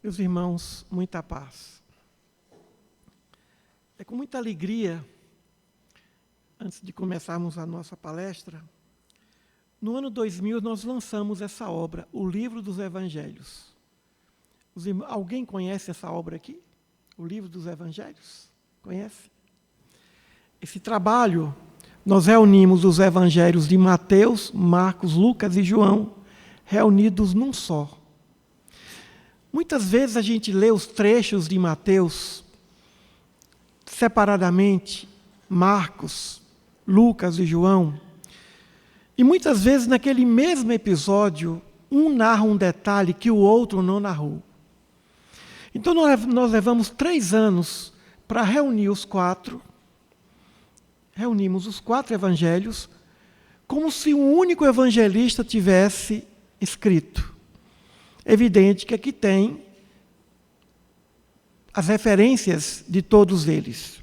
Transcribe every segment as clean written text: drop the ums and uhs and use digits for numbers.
Meus irmãos, muita paz. É com muita alegria, antes de começarmos a nossa palestra, no ano 2000 nós lançamos essa obra, o Livro dos Evangelhos. Alguém conhece essa obra aqui? O Livro dos Evangelhos? Conhece? Esse trabalho, nós reunimos os evangelhos de Mateus, Marcos, Lucas e João, reunidos num só. Muitas vezes a gente lê os trechos de Mateus separadamente, Marcos, Lucas e João, e muitas vezes naquele mesmo episódio, um narra um detalhe que o outro não narrou. Então nós levamos 3 anos para reunir os 4, reunimos os 4 evangelhos, como se um único evangelista tivesse escrito. Evidente que aqui tem as referências de todos eles.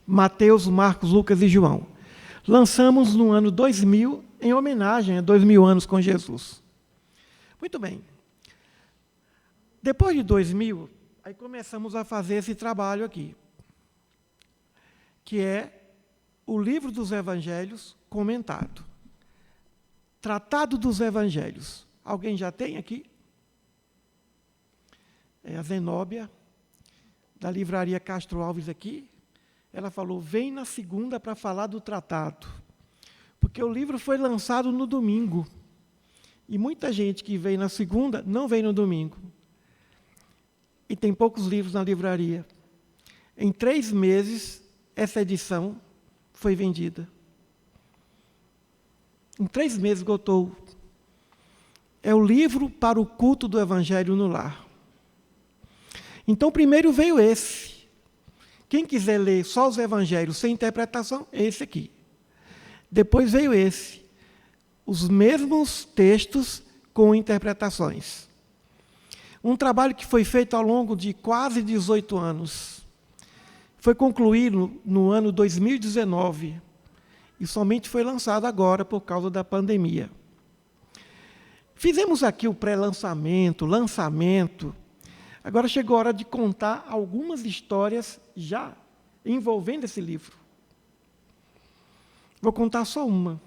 Mateus, Marcos, Lucas e João. Lançamos no ano 2000, em homenagem a 2000 anos com Jesus. Muito bem. Depois de 2000, aí começamos a fazer esse trabalho aqui, que é o Livro dos Evangelhos comentado. Tratado dos Evangelhos. Alguém já tem aqui? É a Zenóbia, da livraria Castro Alves aqui. Ela falou, vem na segunda para falar do tratado. Porque o livro foi lançado no domingo. E muita gente que vem na segunda não vem no domingo. E tem poucos livros na livraria. Em 3 meses, essa edição foi vendida. Em 3 meses esgotou. É o livro para o culto do Evangelho no lar. Então, primeiro veio esse. Quem quiser ler só os evangelhos sem interpretação, é esse aqui. Depois veio esse. Os mesmos textos com interpretações. Um trabalho que foi feito ao longo de quase 18 anos. Foi concluído no ano 2019 e somente foi lançado agora por causa da pandemia. Fizemos aqui o pré-lançamento, lançamento. Agora chegou a hora de contar algumas histórias já envolvendo esse livro. Vou contar só uma,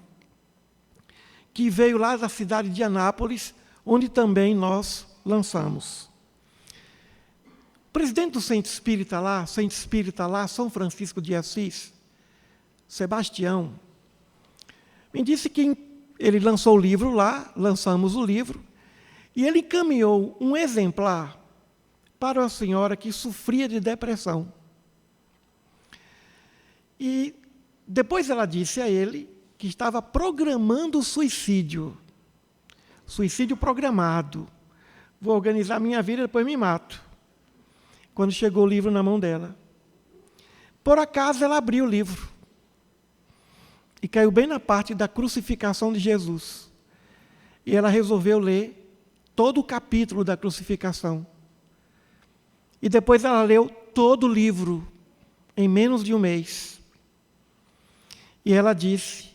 que veio lá da cidade de Anápolis, onde também nós lançamos. O presidente do Centro Espírita lá, São Francisco de Assis, Sebastião, me disse que ele lançou o livro lá, lançamos o livro, e ele encaminhou um exemplar para uma senhora que sofria de depressão. E depois ela disse a ele que estava programando o suicídio. Suicídio programado. Vou organizar minha vida, depois me mato. Quando chegou o livro na mão dela. Por acaso ela abriu o livro. E caiu bem na parte da crucificação de Jesus. E ela resolveu ler todo o capítulo da crucificação. E depois ela leu todo o livro, em menos de um mês. E ela disse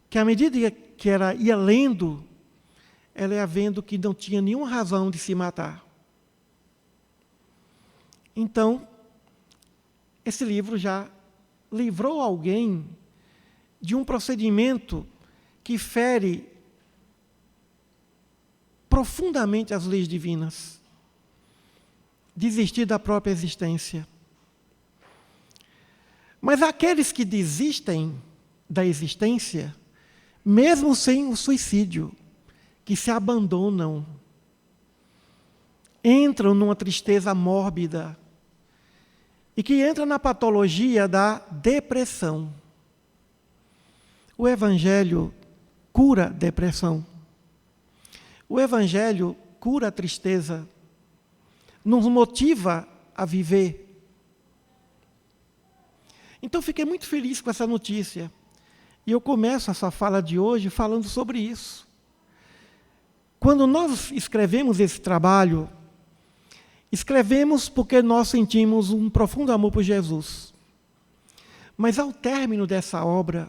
que, à medida que ela ia lendo, ela ia vendo que não tinha nenhuma razão de se matar. Então, esse livro já livrou alguém de um procedimento que fere profundamente as leis divinas. Desistir da própria existência. Mas aqueles que desistem da existência, mesmo sem o suicídio, que se abandonam, entram numa tristeza mórbida e que entram na patologia da depressão. O Evangelho cura a depressão. O Evangelho cura a tristeza. Nos motiva a viver. Então, fiquei muito feliz com essa notícia. E eu começo essa fala de hoje falando sobre isso. Quando nós escrevemos esse trabalho, escrevemos porque nós sentimos um profundo amor por Jesus. Mas, ao término dessa obra,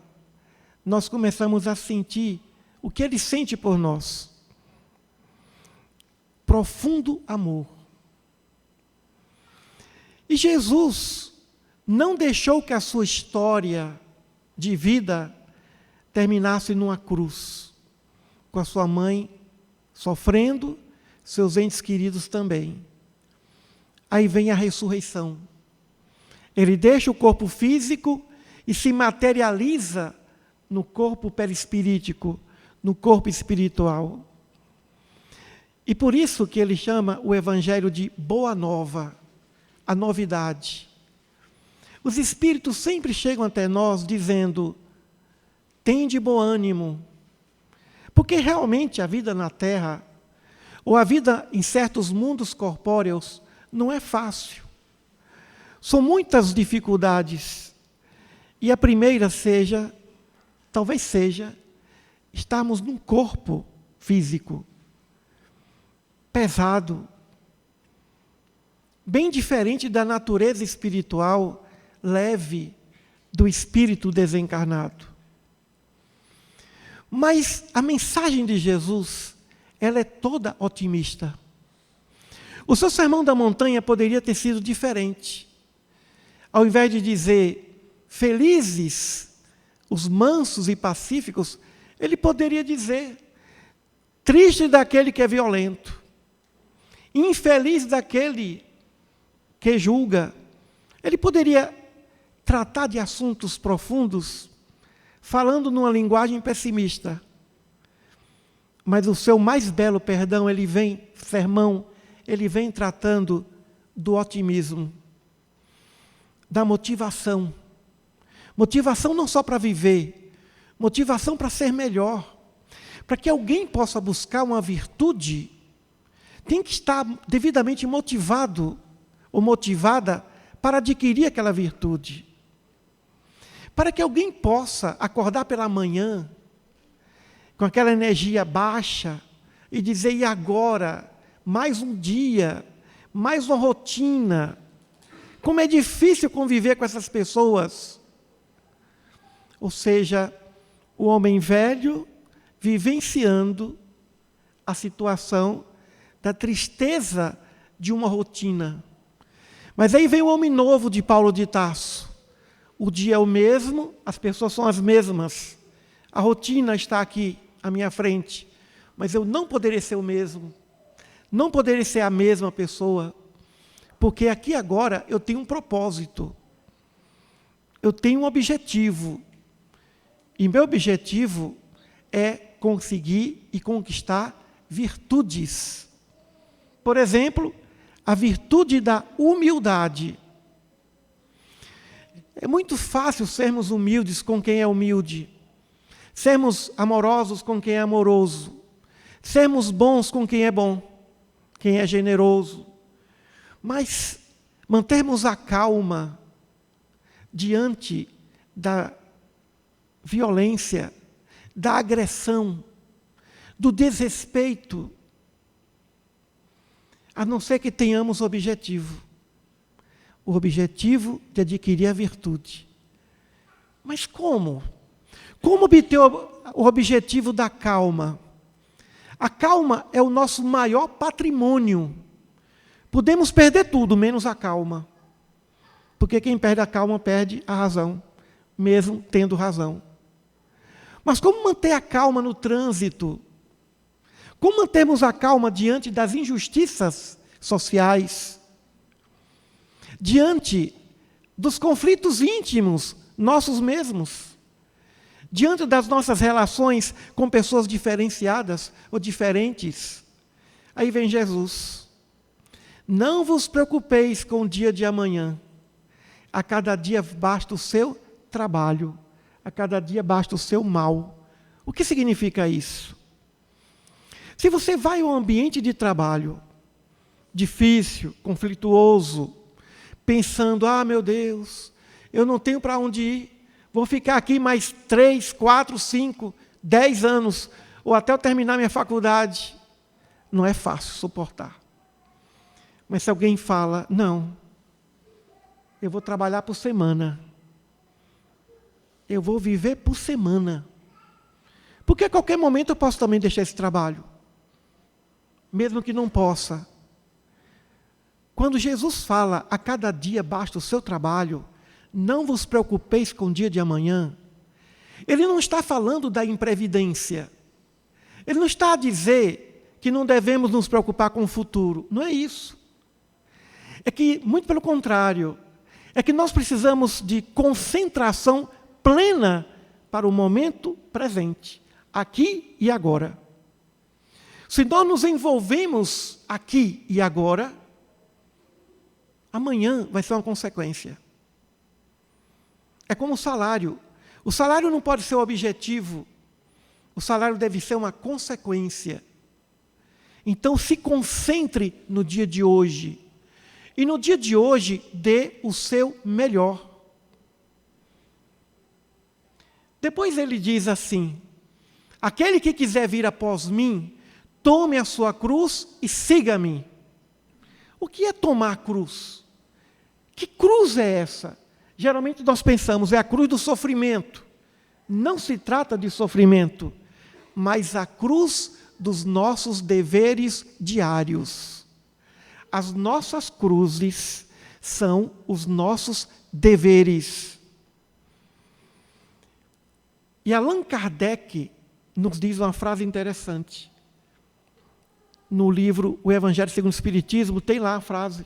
nós começamos a sentir o que Ele sente por nós. Profundo amor. E Jesus não deixou que a sua história de vida terminasse numa cruz, com a sua mãe sofrendo, seus entes queridos também. Aí vem a ressurreição. Ele deixa o corpo físico e se materializa no corpo perispirítico, no corpo espiritual. E por isso que ele chama o Evangelho de Boa Nova, a novidade. Os Espíritos sempre chegam até nós dizendo, tende bom ânimo, porque realmente a vida na Terra, ou a vida em certos mundos corpóreos, não é fácil. São muitas dificuldades. E a primeira talvez seja, estarmos num corpo físico pesado, bem diferente da natureza espiritual leve do espírito desencarnado. Mas a mensagem de Jesus, ela é toda otimista. O seu sermão da montanha poderia ter sido diferente. Ao invés de dizer, felizes os mansos e pacíficos, ele poderia dizer, triste daquele que é violento, infeliz daquele que julga. Ele poderia tratar de assuntos profundos, falando numa linguagem pessimista. Mas o seu mais belo sermão, ele vem tratando do otimismo, da motivação. Motivação não só para viver, motivação para ser melhor. Para que alguém possa buscar uma virtude, tem que estar devidamente motivado ou motivada para adquirir aquela virtude. Para que alguém possa acordar pela manhã com aquela energia baixa e dizer, e agora? Mais um dia, mais uma rotina. Como é difícil conviver com essas pessoas. Ou seja, o homem velho vivenciando a situação da tristeza de uma rotina. Mas aí vem o homem novo de Paulo de Tarso. O dia é o mesmo, as pessoas são as mesmas. A rotina está aqui à minha frente. Mas eu não poderia ser o mesmo. Não poderia ser a mesma pessoa. Porque aqui agora eu tenho um propósito. Eu tenho um objetivo. E meu objetivo é conseguir e conquistar virtudes. Por exemplo, a virtude da humildade. É muito fácil sermos humildes com quem é humilde. Sermos amorosos com quem é amoroso. Sermos bons com quem é bom, quem é generoso. Mas mantermos a calma diante da violência, da agressão, do desrespeito, a não ser que tenhamos o objetivo de adquirir a virtude. Mas como? Como obter o objetivo da calma? A calma é o nosso maior patrimônio. Podemos perder tudo, menos a calma. Porque quem perde a calma perde a razão, mesmo tendo razão. Mas como manter a calma no trânsito? Como mantermos a calma diante das injustiças sociais? Diante dos conflitos íntimos, nossos mesmos? Diante das nossas relações com pessoas diferenciadas ou diferentes? Aí vem Jesus. Não vos preocupeis com o dia de amanhã. A cada dia basta o seu trabalho. A cada dia basta o seu mal. O que significa isso? Se você vai a um ambiente de trabalho difícil, conflituoso, pensando, meu Deus, eu não tenho para onde ir, vou ficar aqui mais 3, 4, 5, 10 anos, ou até eu terminar minha faculdade. Não é fácil suportar. Mas se alguém fala, não, eu vou trabalhar por semana. Eu vou viver por semana. Porque a qualquer momento eu posso também deixar esse trabalho. Mesmo que não possa. Quando Jesus fala, a cada dia basta o seu trabalho, não vos preocupeis com o dia de amanhã, ele não está falando da imprevidência. Ele não está a dizer que não devemos nos preocupar com o futuro. Não é isso. É que, muito pelo contrário, é que nós precisamos de concentração plena para o momento presente, aqui e agora. Se nós nos envolvemos aqui e agora, amanhã vai ser uma consequência. É como o salário. O salário não pode ser o objetivo. O salário deve ser uma consequência. Então, se concentre no dia de hoje. E no dia de hoje, dê o seu melhor. Depois ele diz assim: aquele que quiser vir após mim, tome a sua cruz e siga-me. O que é tomar a cruz? Que cruz é essa? Geralmente nós pensamos, é a cruz do sofrimento. Não se trata de sofrimento, mas a cruz dos nossos deveres diários. As nossas cruzes são os nossos deveres. E Allan Kardec nos diz uma frase interessante. No livro O Evangelho segundo o Espiritismo, tem lá a frase: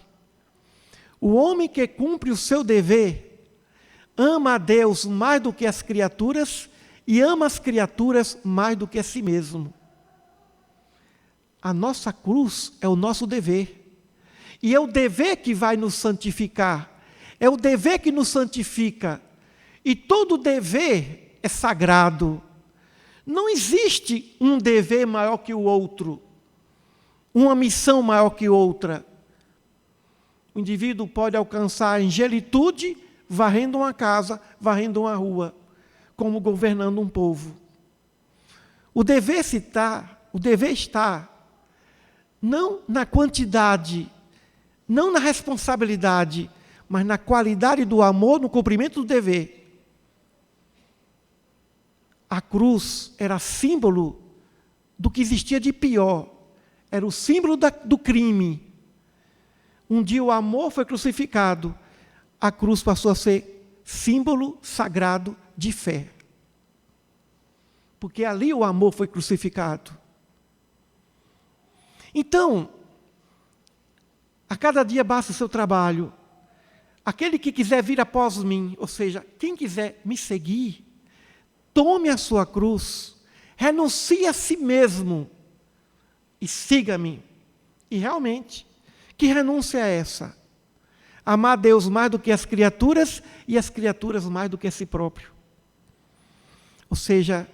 o homem que cumpre o seu dever ama a Deus mais do que as criaturas e ama as criaturas mais do que a si mesmo. A nossa cruz é o nosso dever. E é o dever que vai nos santificar. É o dever que nos santifica. E todo dever é sagrado. Não existe um dever maior que o outro. Uma missão maior que outra. O indivíduo pode alcançar a angelitude varrendo uma casa, varrendo uma rua, como governando um povo. O dever está não na quantidade, não na responsabilidade, mas na qualidade do amor, no cumprimento do dever. A cruz era símbolo do que existia de pior. Era o símbolo do crime. Um dia o amor foi crucificado. A cruz passou a ser símbolo sagrado de fé. Porque ali o amor foi crucificado. Então, a cada dia basta o seu trabalho. Aquele que quiser vir após mim, ou seja, quem quiser me seguir, tome a sua cruz, renuncie a si mesmo e siga-me. E realmente, que renúncia é essa? Amar a Deus mais do que as criaturas e as criaturas mais do que a si próprio. Ou seja,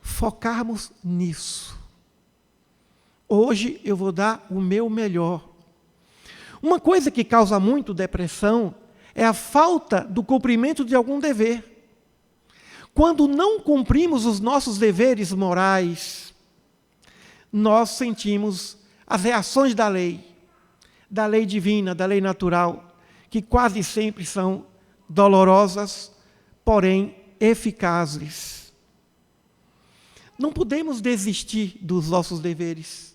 focarmos nisso. Hoje eu vou dar o meu melhor. Uma coisa que causa muito depressão é a falta do cumprimento de algum dever. Quando não cumprimos os nossos deveres morais, nós sentimos as reações da lei divina, da lei natural, que quase sempre são dolorosas, porém eficazes. Não podemos desistir dos nossos deveres,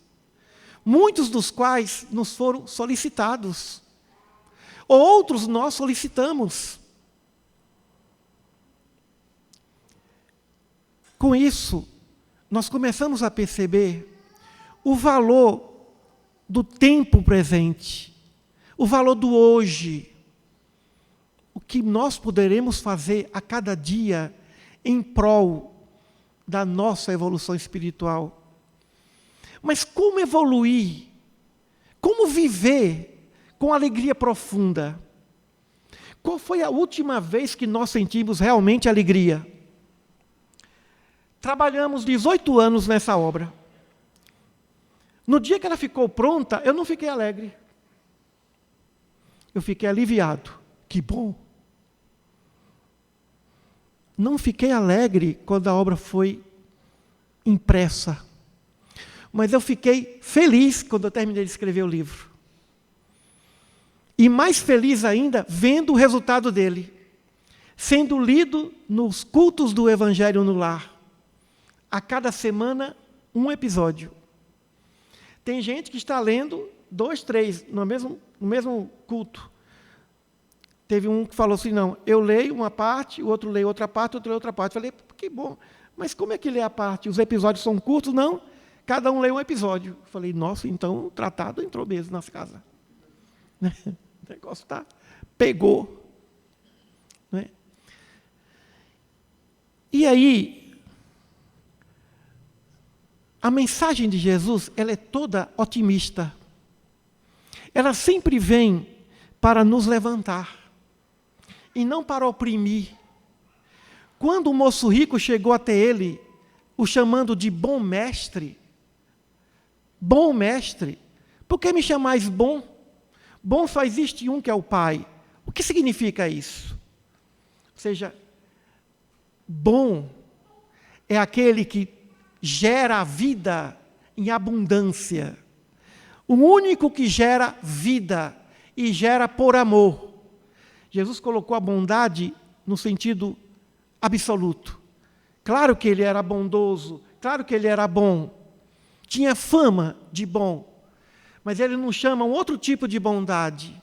muitos dos quais nos foram solicitados, outros nós solicitamos. Com isso, nós começamos a perceber o valor do tempo presente, o valor do hoje, o que nós poderemos fazer a cada dia em prol da nossa evolução espiritual. Mas como evoluir? Como viver com alegria profunda? Qual foi a última vez que nós sentimos realmente alegria? Trabalhamos 18 anos nessa obra. No dia que ela ficou pronta, eu não fiquei alegre. Eu fiquei aliviado. Que bom. Não fiquei alegre quando a obra foi impressa. Mas eu fiquei feliz quando eu terminei de escrever o livro. E mais feliz ainda vendo o resultado dele, sendo lido nos cultos do Evangelho no Lar. A cada semana, um episódio. Tem gente que está lendo 2, 3, no mesmo culto. Teve um que falou assim, não, eu leio uma parte, o outro lê outra parte, o outro lê outra parte. Falei, que bom, mas como é que lê a parte? Os episódios são curtos? Não, cada um lê um episódio. Falei, nossa, então o tratado entrou mesmo nas casas. O negócio pegou. Né? E aí, a mensagem de Jesus, ela é toda otimista. Ela sempre vem para nos levantar e não para oprimir. Quando o moço rico chegou até ele, o chamando de bom mestre, por que me chamais bom? Bom só existe um, que é o Pai. O que significa isso? Ou seja, bom é aquele que gera a vida em abundância. O único que gera vida e gera por amor. Jesus colocou a bondade no sentido absoluto. Claro que ele era bondoso, claro que ele era bom, tinha fama de bom, mas ele nos chama um outro tipo de bondade,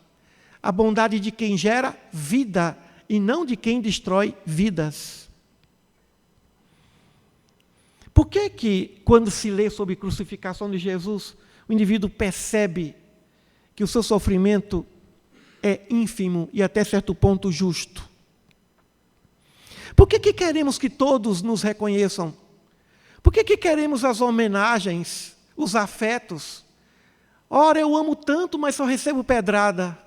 a bondade de quem gera vida e não de quem destrói vidas. Por que quando se lê sobre a crucificação de Jesus, o indivíduo percebe que o seu sofrimento é ínfimo e até certo ponto justo? Por que queremos que todos nos reconheçam? Por que queremos as homenagens, os afetos? Ora, eu amo tanto, mas só recebo pedrada.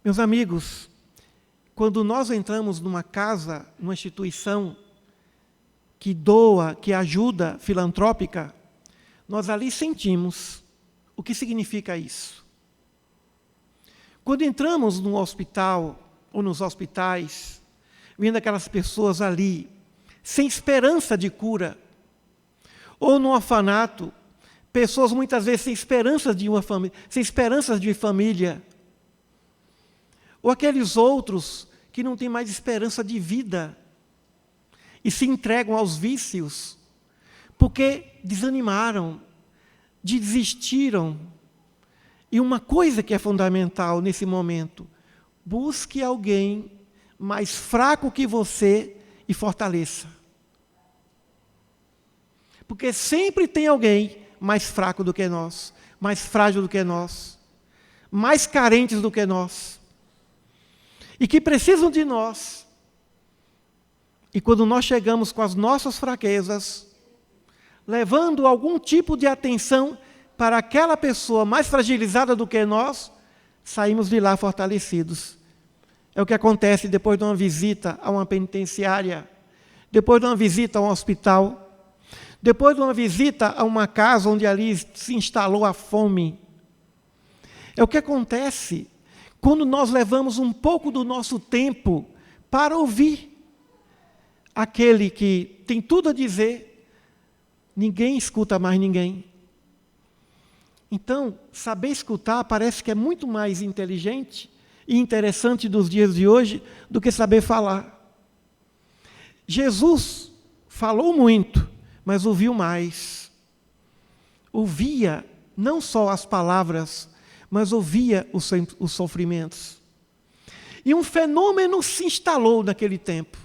Meus amigos, quando nós entramos numa casa, numa instituição que doa, que ajuda, filantrópica, nós ali sentimos o que significa isso. Quando entramos num hospital ou nos hospitais, vendo aquelas pessoas ali, sem esperança de cura, ou num orfanato, pessoas muitas vezes sem esperanças de uma família, sem esperanças de família, ou aqueles outros que não têm mais esperança de vida e se entregam aos vícios, porque desanimaram, desistiram. E uma coisa que é fundamental nesse momento, busque alguém mais fraco que você e fortaleça. Porque sempre tem alguém mais fraco do que nós, mais frágil do que nós, mais carentes do que nós, e que precisam de nós. E quando nós chegamos com as nossas fraquezas, levando algum tipo de atenção para aquela pessoa mais fragilizada do que nós, saímos de lá fortalecidos. É o que acontece depois de uma visita a uma penitenciária, depois de uma visita a um hospital, depois de uma visita a uma casa onde ali se instalou a fome. É o que acontece quando nós levamos um pouco do nosso tempo para ouvir aquele que tem tudo a dizer. Ninguém escuta mais ninguém. Então, saber escutar parece que é muito mais inteligente e interessante dos dias de hoje do que saber falar. Jesus falou muito, mas ouviu mais. Ouvia não só as palavras, mas ouvia os sofrimentos. E um fenômeno se instalou naquele tempo,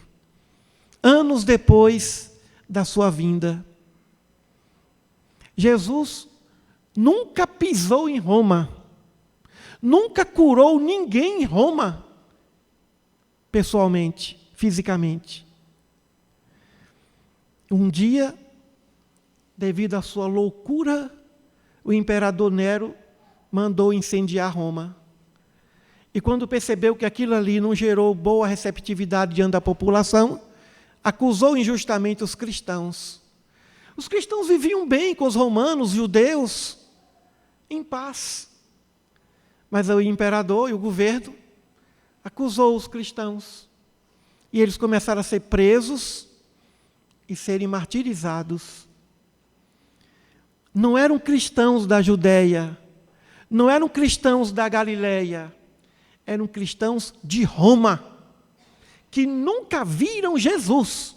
anos depois da sua vinda. Jesus nunca pisou em Roma, nunca curou ninguém em Roma, pessoalmente, fisicamente. Um dia, devido à sua loucura, o imperador Nero mandou incendiar Roma. E quando percebeu que aquilo ali não gerou boa receptividade diante da população, acusou injustamente os cristãos. Os cristãos viviam bem com os romanos, judeus, em paz. Mas o imperador e o governo acusou os cristãos. E eles começaram a ser presos e serem martirizados. Não eram cristãos da Judéia, não eram cristãos da Galileia, eram cristãos de Roma, que nunca viram Jesus.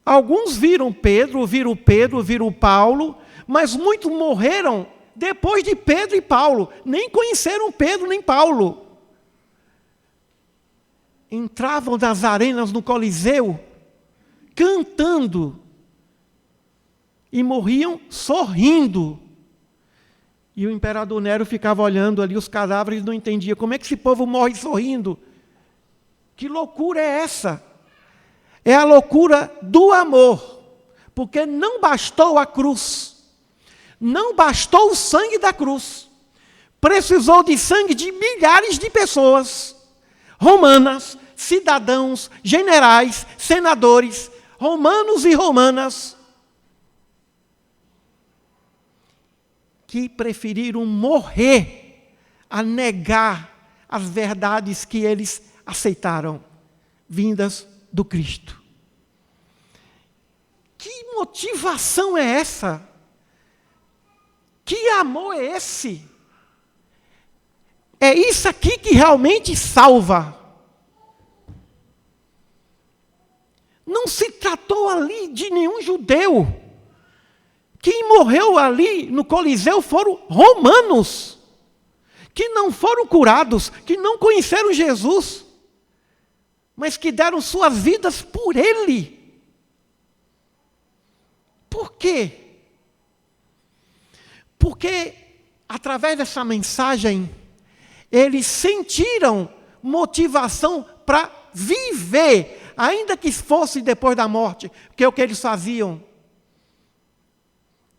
Alguns viram Pedro, Paulo, mas muitos morreram depois de Pedro e Paulo. Nem conheceram Pedro nem Paulo. Entravam nas arenas no Coliseu, cantando, e morriam sorrindo. E o imperador Nero ficava olhando ali os cadáveres e não entendia. Como é que esse povo morre sorrindo? Que loucura é essa? É a loucura do amor. Porque não bastou a cruz. Não bastou o sangue da cruz. Precisou de sangue de milhares de pessoas. Romanas, cidadãos, generais, senadores, romanos e romanas, que preferiram morrer a negar as verdades que eles aceitaram, vindas do Cristo. Que motivação é essa? Que amor é esse? É isso aqui que realmente salva. Não se tratou ali de nenhum judeu. Quem morreu ali no Coliseu foram romanos, que não foram curados, que não conheceram Jesus, mas que deram suas vidas por Ele. Por quê? Porque, através dessa mensagem, eles sentiram motivação para viver, ainda que fosse depois da morte, que é o que eles faziam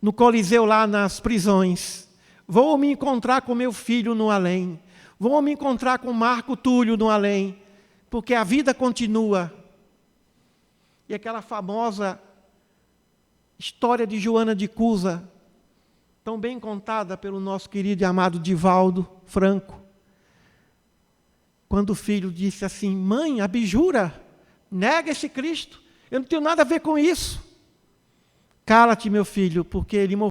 no Coliseu, lá nas prisões. Vou me encontrar com meu filho no além. Vou me encontrar com Marco Túlio no além. Porque a vida continua. E aquela famosa história de Joana de Cusa, tão bem contada pelo nosso querido e amado Divaldo Franco. Quando o filho disse assim: mãe, abjura, nega esse Cristo. Eu não tenho nada a ver com isso. Cala-te, meu filho, porque ele morreu.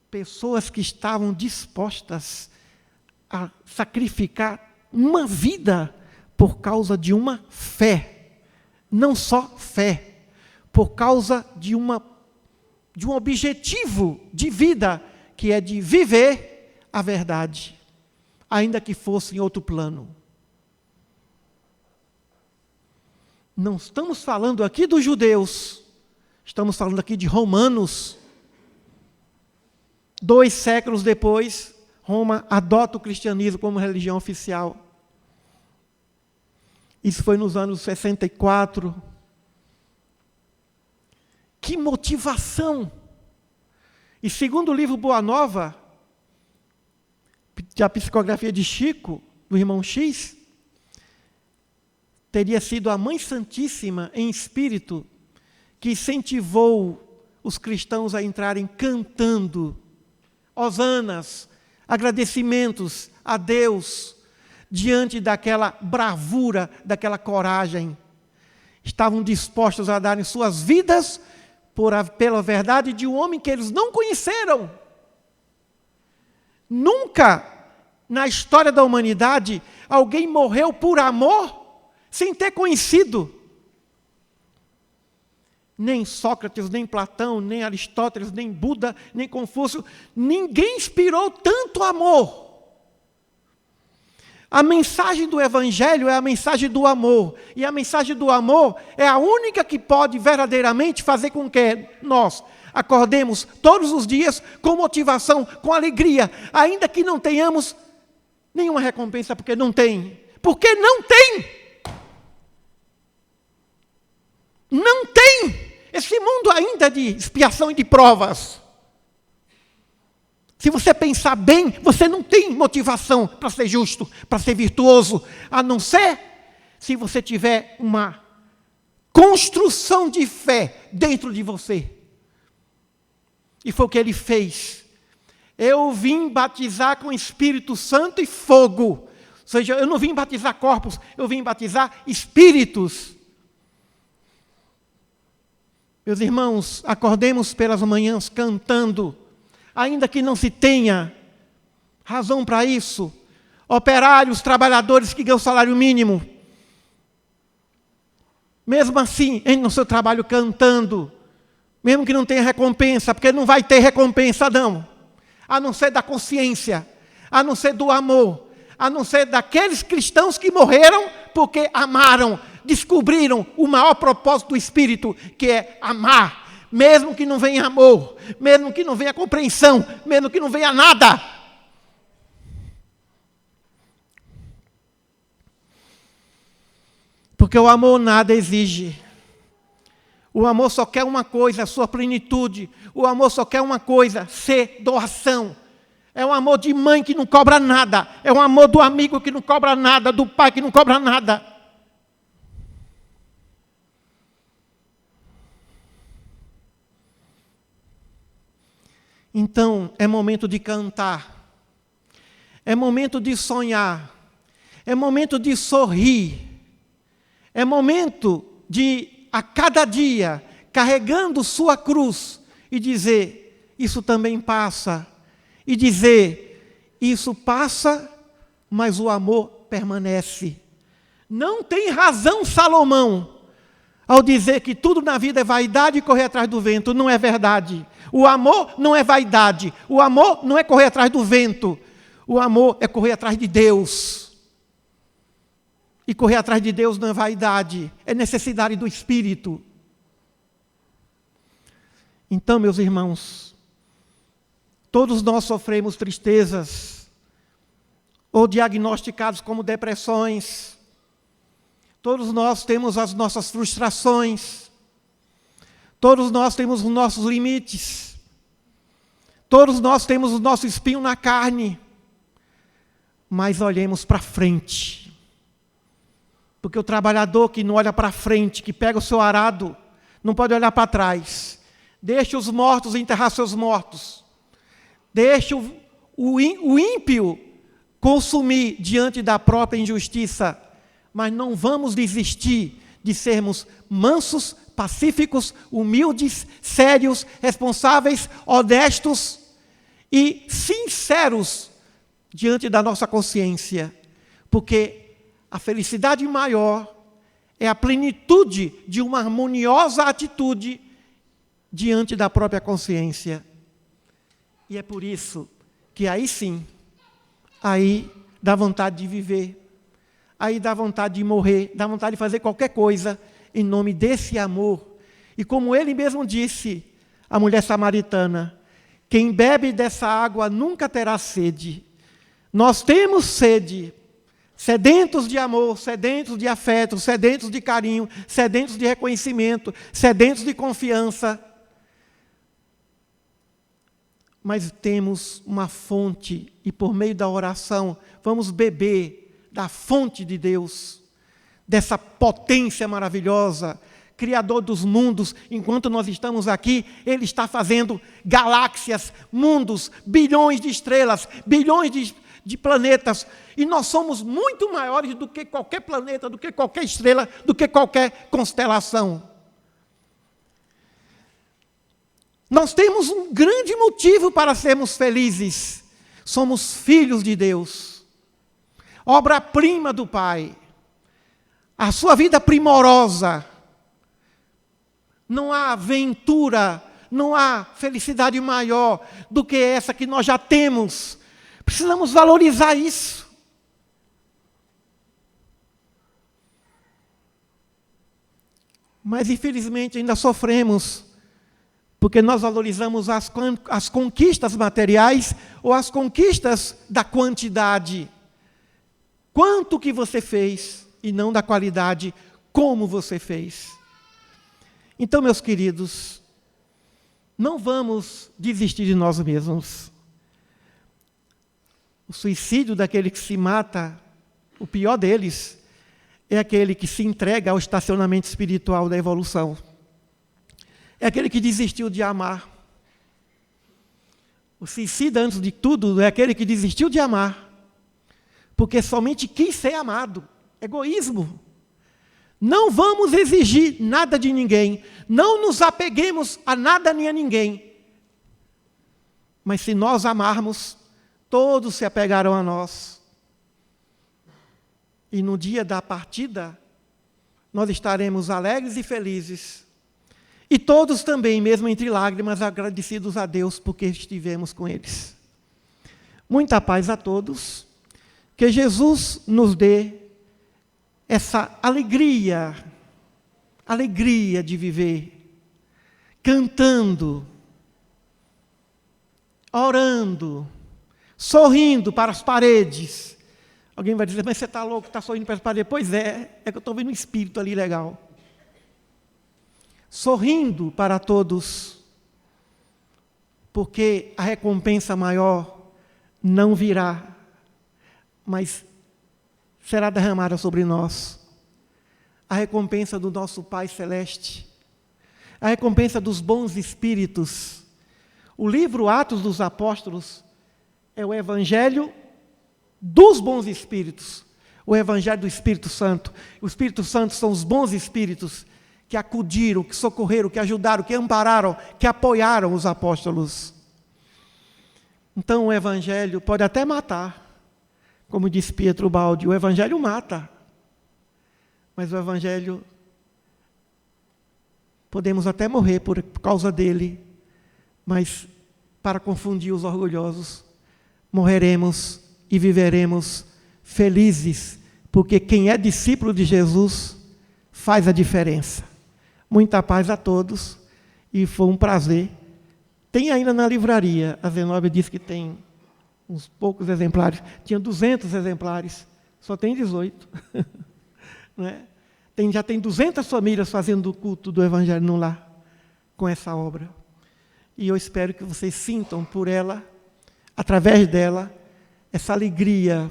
Pessoas que estavam dispostas a sacrificar uma vida por causa de uma fé. Não só fé, por causa de um objetivo de vida, que é de viver a verdade, ainda que fosse em outro plano. Não estamos falando aqui dos judeus, estamos falando aqui de romanos. 2 séculos depois, Roma adota o cristianismo como religião oficial. Isso foi nos anos 64. Que motivação! E segundo o livro Boa Nova, a psicografia de Chico, do irmão X, teria sido a Mãe Santíssima em espírito que incentivou os cristãos a entrarem cantando hosanas, agradecimentos a Deus, diante daquela bravura, daquela coragem. Estavam dispostos a darem suas vidas pela verdade de um homem que eles não conheceram. Nunca na história da humanidade alguém morreu por amor sem ter conhecido. Nem Sócrates, nem Platão, nem Aristóteles, nem Buda, nem Confúcio, ninguém inspirou tanto amor. A mensagem do Evangelho é a mensagem do amor. E a mensagem do amor é a única que pode verdadeiramente fazer com que nós acordemos todos os dias com motivação, com alegria, ainda que não tenhamos nenhuma recompensa, porque não tem. Porque não tem! Não tem! Esse mundo ainda é de expiação e de provas. Se você pensar bem, você não tem motivação para ser justo, para ser virtuoso, a não ser se você tiver uma construção de fé dentro de você. E foi o que ele fez. Eu vim batizar com Espírito Santo e fogo. Ou seja, eu não vim batizar corpos, eu vim batizar espíritos. Meus irmãos, acordemos pelas manhãs cantando, ainda que não se tenha Razão para isso? Operários, trabalhadores que ganham salário mínimo. Mesmo assim, no seu trabalho cantando, mesmo que não tenha recompensa, porque não vai ter recompensa não, a não ser da consciência, a não ser do amor, a não ser daqueles cristãos que morreram porque amaram, descobriram o maior propósito do Espírito, que é amar, mesmo que não venha amor, mesmo que não venha compreensão, mesmo que não venha nada. Porque o amor nada exige. O amor só quer uma coisa, a sua plenitude. O amor só quer uma coisa, ser doação. É um amor de mãe que não cobra nada. É um amor do amigo que não cobra nada, do pai que não cobra nada. Então, é momento de cantar. É momento de sonhar. É momento de sorrir. É momento de, a cada dia, carregando sua cruz e dizer, isso também passa. E dizer, isso passa, mas o amor permanece. Não tem razão Salomão ao dizer que tudo na vida é vaidade e correr atrás do vento. Não é verdade. O amor não é vaidade. O amor não é correr atrás do vento. O amor é correr atrás de Deus. E correr atrás de Deus não é vaidade, é necessidade do Espírito. Então, meus irmãos, todos nós sofremos tristezas, ou diagnosticados como depressões. Todos nós temos as nossas frustrações. Todos nós temos os nossos limites. Todos nós temos o nosso espinho na carne. Mas olhemos para frente. Porque o trabalhador que não olha para frente, que pega o seu arado, não pode olhar para trás. Deixe os mortos enterrar seus mortos. Deixe o ímpio consumir diante da própria injustiça. Mas não vamos desistir de sermos mansos, pacíficos, humildes, sérios, responsáveis, honestos e sinceros diante da nossa consciência. Porque a felicidade maior é a plenitude de uma harmoniosa atitude diante da própria consciência. E é por isso que aí sim, aí dá vontade de viver, aí dá vontade de morrer, dá vontade de fazer qualquer coisa em nome desse amor. E como ele mesmo disse, a mulher samaritana, quem bebe dessa água nunca terá sede. Nós temos sede, sedentos de amor, sedentos de afeto, sedentos de carinho, sedentos de reconhecimento, sedentos de confiança. Mas temos uma fonte, e por meio da oração, vamos beber da fonte de Deus, dessa potência maravilhosa, Criador dos mundos. Enquanto nós estamos aqui, Ele está fazendo galáxias, mundos, bilhões de estrelas, bilhões de planetas, e nós somos muito maiores do que qualquer planeta, do que qualquer estrela, do que qualquer constelação. Nós temos um grande motivo para sermos felizes. Somos filhos de Deus, obra-prima do Pai. A sua vida primorosa. Não há aventura, não há felicidade maior do que essa que nós já temos. Precisamos valorizar isso. Mas, infelizmente, ainda sofremos, porque nós valorizamos as conquistas materiais ou as conquistas da quantidade. Quanto que você fez, e não da qualidade, como você fez. Então, meus queridos, não vamos desistir de nós mesmos. O suicídio daquele que se mata, o pior deles, é aquele que se entrega ao estacionamento espiritual da evolução. É aquele que desistiu de amar. O suicida, antes de tudo, é aquele que desistiu de amar, porque somente quis ser amado. Egoísmo. Não vamos exigir nada de ninguém. Não nos apeguemos a nada nem a ninguém. Mas se nós amarmos, todos se apegaram a nós. E no dia da partida, nós estaremos alegres e felizes. E todos também, mesmo entre lágrimas, agradecidos a Deus porque estivemos com eles. Muita paz a todos. Que Jesus nos dê essa alegria de viver, cantando, orando, sorrindo para as paredes. Alguém vai dizer, mas você está louco, está sorrindo para as paredes? Pois é que eu estou vendo um espírito ali legal. Sorrindo para todos, porque a recompensa maior não virá, mas será derramada sobre nós. A recompensa do nosso Pai Celeste, a recompensa dos bons espíritos. O livro Atos dos Apóstolos é o Evangelho dos bons espíritos, o Evangelho do Espírito Santo. O Espírito Santo são os bons espíritos que acudiram, que socorreram, que ajudaram, que ampararam, que apoiaram os apóstolos. Então o Evangelho pode até matar, como disse Pietro Baldi, o Evangelho mata, mas o Evangelho, podemos até morrer por causa dele, mas para confundir os orgulhosos, morreremos e viveremos felizes, porque quem é discípulo de Jesus faz a diferença. Muita paz a todos, e foi um prazer. Tem ainda na livraria, a Zenóbia disse que tem uns poucos exemplares, tinha 200 exemplares, só tem 18. Não é? Já tem 200 famílias fazendo o culto do Evangelho no lar, com essa obra. E eu espero que vocês sintam por ela, através dela, essa alegria.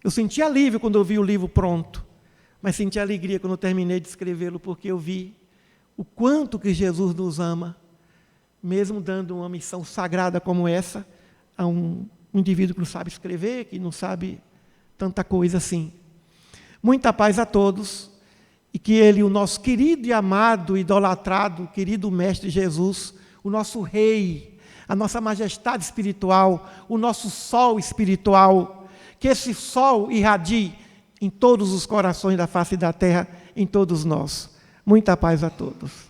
Eu senti alívio quando eu vi o livro pronto, mas senti alegria quando eu terminei de escrevê-lo, porque eu vi o quanto que Jesus nos ama, mesmo dando uma missão sagrada como essa, a um indivíduo que não sabe escrever, que não sabe tanta coisa assim. Muita paz a todos, e que Ele, o nosso querido e amado, idolatrado, querido Mestre Jesus, o nosso Rei, a nossa majestade espiritual, o nosso sol espiritual, que esse sol irradie em todos os corações da face da terra, em todos nós. Muita paz a todos.